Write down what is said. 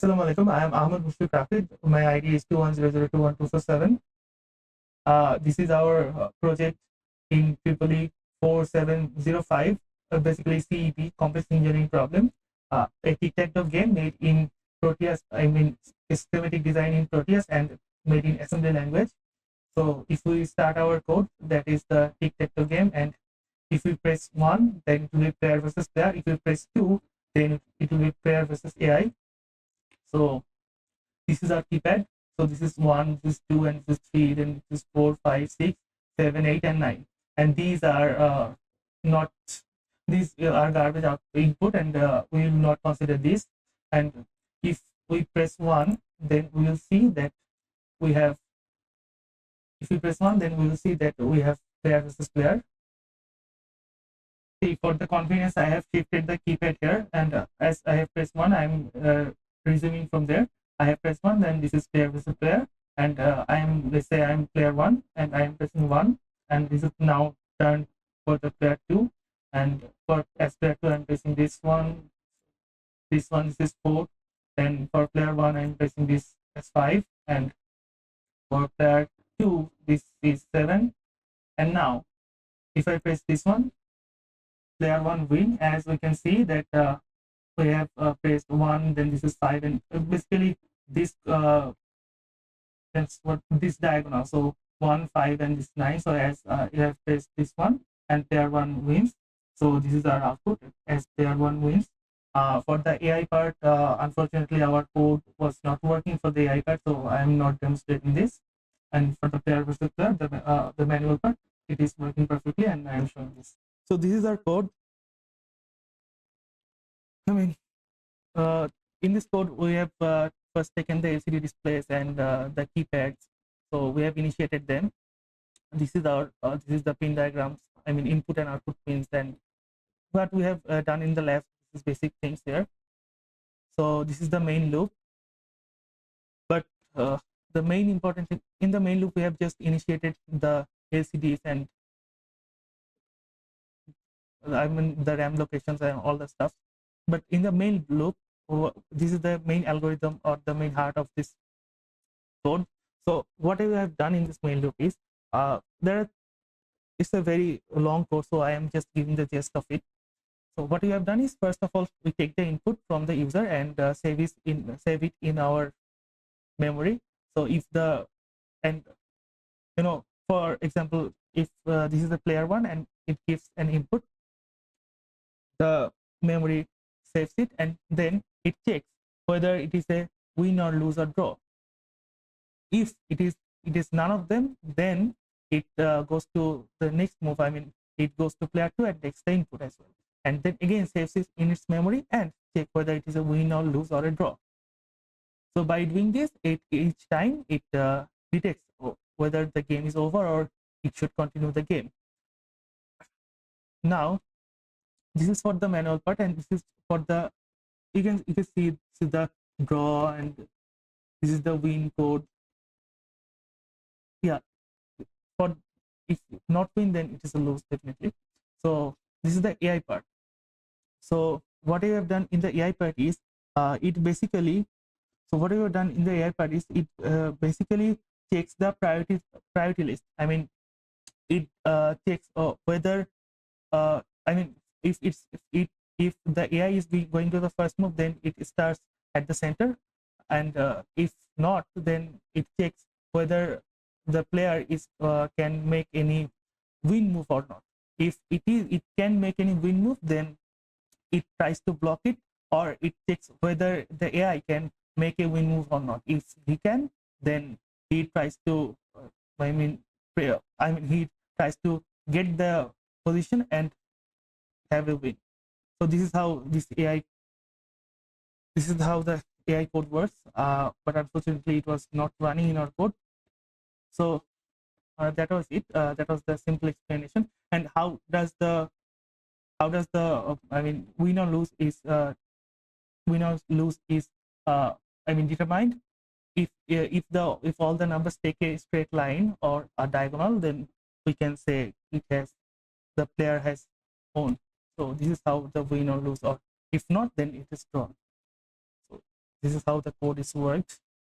Assalamu alaikum. I am Ahmed Mushfiq Rafid. My ID is 2100212447. This is our project in EEE 4705, basically CEP, Complex Engineering Problem, a Tic Tac Toe game made in Proteus, schematic design in Proteus and made in assembly language. So if we start our code, that is the Tic Tac Toe game, and if we press 1, then it will be player versus player. If we press 2, then it will be player versus AI. So this is our keypad. So this is 1, this is 2, and this is 3, then this is 4, 5, 6, 7, 8, and 9. And these are not, these are garbage out input, and we will not consider this. And if we press 1, then we will see that we have, if we press 1, then we will see that we have player versus player. See, for the convenience, I have shifted the keypad here, and as I have pressed 1, I am resuming from there. I have pressed 1, then this is player versus player, and let's say I am player 1, and I am pressing 1, and this is now turned for the player 2, and for as player 2, I am pressing this one, this is 4, then for player 1, I am pressing this as 5, and for player 2, this is 7, and now, if I press this one, player 1 win, as we can see that we have pressed 1, then this is 5, and basically this that's what this diagonal, so 1, 5, and this 9. So as you have pressed this one, and player 1 wins. So this is our output as player 1 wins. For the AI part, unfortunately our code was not working for the AI part, so I am not demonstrating this. And for the player versus player, the manual part, it is working perfectly, and I am showing this. So this is our code. In this code, we have first taken the LCD displays and the keypads. So we have initiated them. This is our this is the pin diagrams. Input and output pins. And what we have done in the left is basic things here. So this is the main loop. But the main important thing in the main loop, we have just initiated the LCDs and the RAM locations and all the stuff. But in the main loop, this is the main algorithm or the main heart of this code. So what I have done in this main loop is it's a very long code, so I am just giving the gist of it. So what we have done is, first of all, we take the input from the user and save it in our memory. So if for example, if this is the player 1 and it gives an input, the memory saves it, and then it checks whether it is a win or lose or draw. If it is none of them, then it goes to the next move. It goes to player 2 and takes the input as well, and then again saves it in its memory and check whether it is a win or lose or a draw. So by doing this, each time it detects whether the game is over or it should continue the game. Now this is for the manual part, and this is for the, you can see the draw, and this is the win code. Yeah, for if not win, then it is a lose definitely. So this is the AI part. So what I have done in the AI part is it basically basically checks the priority list. It checks whether if the AI is going to the first move, then it starts at the center, and if not, then it checks whether the player can make any win move or not. If it can make any win move, then it tries to block it, or it checks whether the AI can make a win move or not. If he can, then he tries to he tries to get the position and have a win. So this is how the AI code works, but unfortunately it was not running in our code. So that was it. That was the simple explanation. And how does the win or lose is determined if all the numbers take a straight line or a diagonal, then we can say the player has won. So this is how the win or lose, or if not, then it is drawn. So this is how the code is worked.